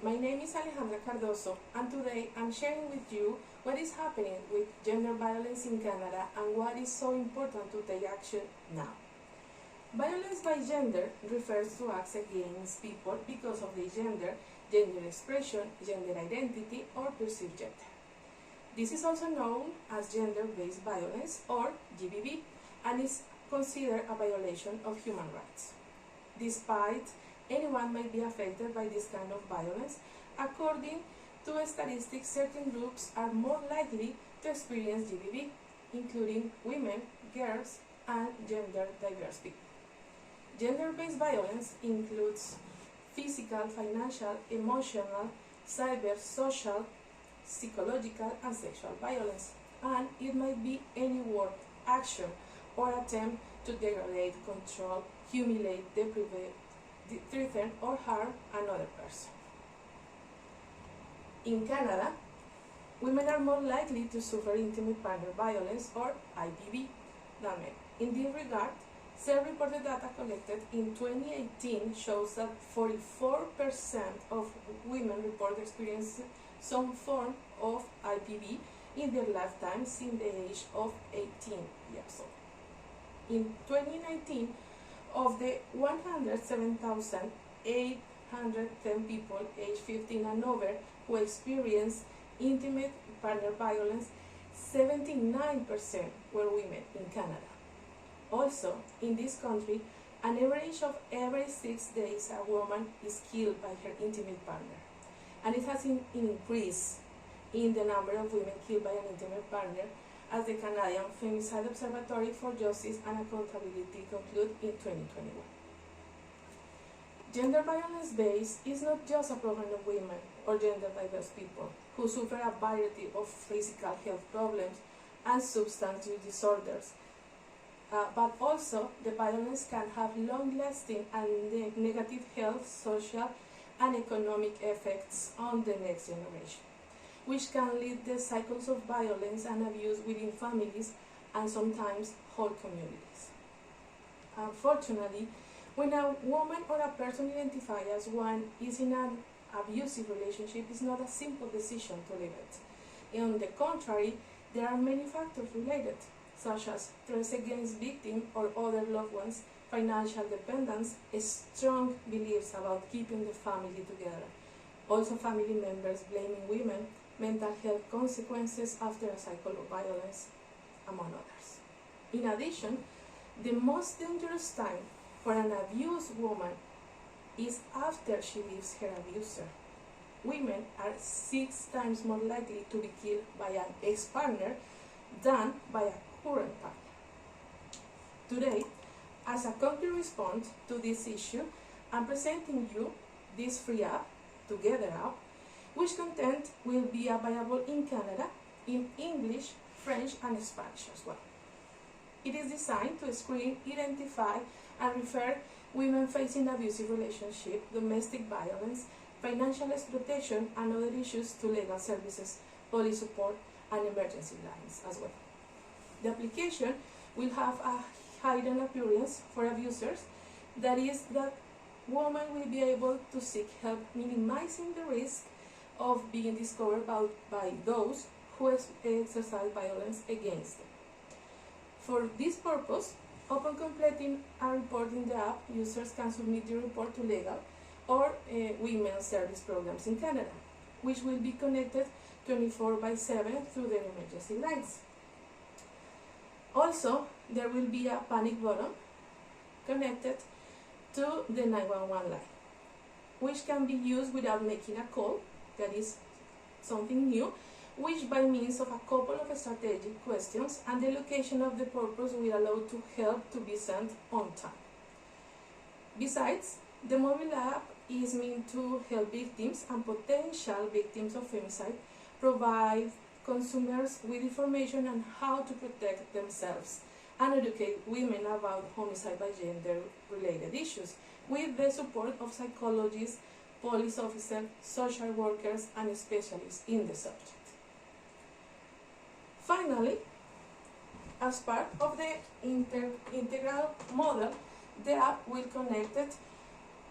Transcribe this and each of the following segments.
my name is Alejandra Cardoso, and today I'm sharing with you what is happening with gender violence in Canada and what is so important to take action now. Violence by gender refers to acts against people because of their gender, gender expression, gender identity, or perceived gender. This is also known as gender-based violence, or GBV, and is considered a violation of human rights. Despite anyone may be affected by this kind of violence, according to statistics, certain groups are more likely to experience GBV, including women, girls, and gender-diverse people. Gender-based violence includes physical, financial, emotional, cyber, social, psychological, and sexual violence, and it might be any word, action, or attempt to degrade, control, humiliate, deprive, threaten, or harm another person. In Canada, women are more likely to suffer intimate partner violence, or IPV, than men. In this regard, self-reported data collected in 2018 shows that 44% of women report experiencing some form of IPV in their lifetime since the age of 18 years old. In 2019, of the 107,810 people aged 15 and over who experienced intimate partner violence, 79% were women in Canada. Also, in this country, an average of every 6 days a woman is killed by her intimate partner, and it has increased in the number of women killed by an intimate partner, as the Canadian Femicide Observatory for Justice and Accountability concluded in 2021. Gender violence base is not just a problem of women or gender diverse people who suffer a variety of physical health problems and substance use disorders, but also the violence can have long-lasting and negative health, social, and economic effects on the next generation, which can lead to cycles of violence and abuse within families and sometimes whole communities. Unfortunately, when a woman or a person identified as one is in an abusive relationship, it's not a simple decision to leave it. On the contrary, there are many factors related, such as threats against victims or other loved ones, financial dependence, strong beliefs about keeping the family together, also family members blaming women, mental health consequences after a cycle of violence, among others. In addition, the most dangerous time for an abused woman is after she leaves her abuser. Women are 6 times more likely to be killed by an ex-partner than by a current partner. Today, as a concrete response to this issue, I'm presenting you this free app, Together app, which content will be available in Canada in English, French, and Spanish as well. It is designed to screen, identify, and refer women facing abusive relationship, domestic violence, financial exploitation, and other issues to legal services, police support, and emergency lines as well. The application will have a hidden appearance for abusers, that is, that women will be able to seek help, minimizing the risk of being discovered by those who exercise violence against them. For this purpose, upon completing a report in the app, users can submit the report to legal or women's service programs in Canada, which will be connected 24/7 through the emergency lines. Also, there will be a panic button connected to the 911 line, which can be used without making a call. That is something new, which by means of a couple of strategic questions and the location of the purpose will allow to help to be sent on time. Besides, the mobile app is meant to help victims and potential victims of femicide provide consumers with information on how to protect themselves and educate women about homicide by gender-related issues with the support of psychologists, police officers, social workers, and specialists in the subject. Finally, as part of the integral model, the app will connect it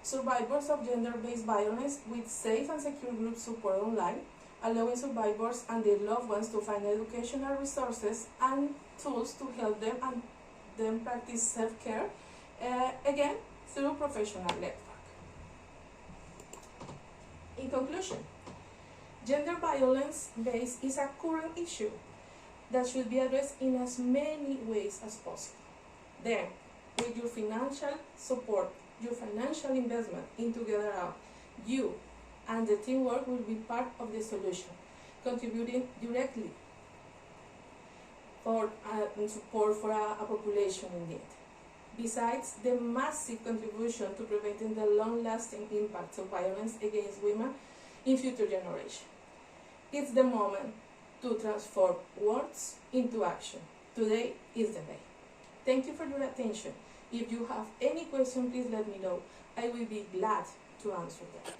survivors of gender-based violence with safe and secure group support online, allowing survivors and their loved ones to find educational resources and tools to help them and them practice self-care, again, through professional network. In conclusion, gender violence is a current issue that should be addressed in as many ways as possible. Then, with your financial support, your financial investment in Together Out, you and the teamwork will be part of the solution, contributing directly for support for a population in need. Besides the massive contribution to preventing the long-lasting impacts of violence against women in future generations. It's the moment to transform words into action. Today is the day. Thank you for your attention. If you have any question, please let me know. I will be glad to answer them.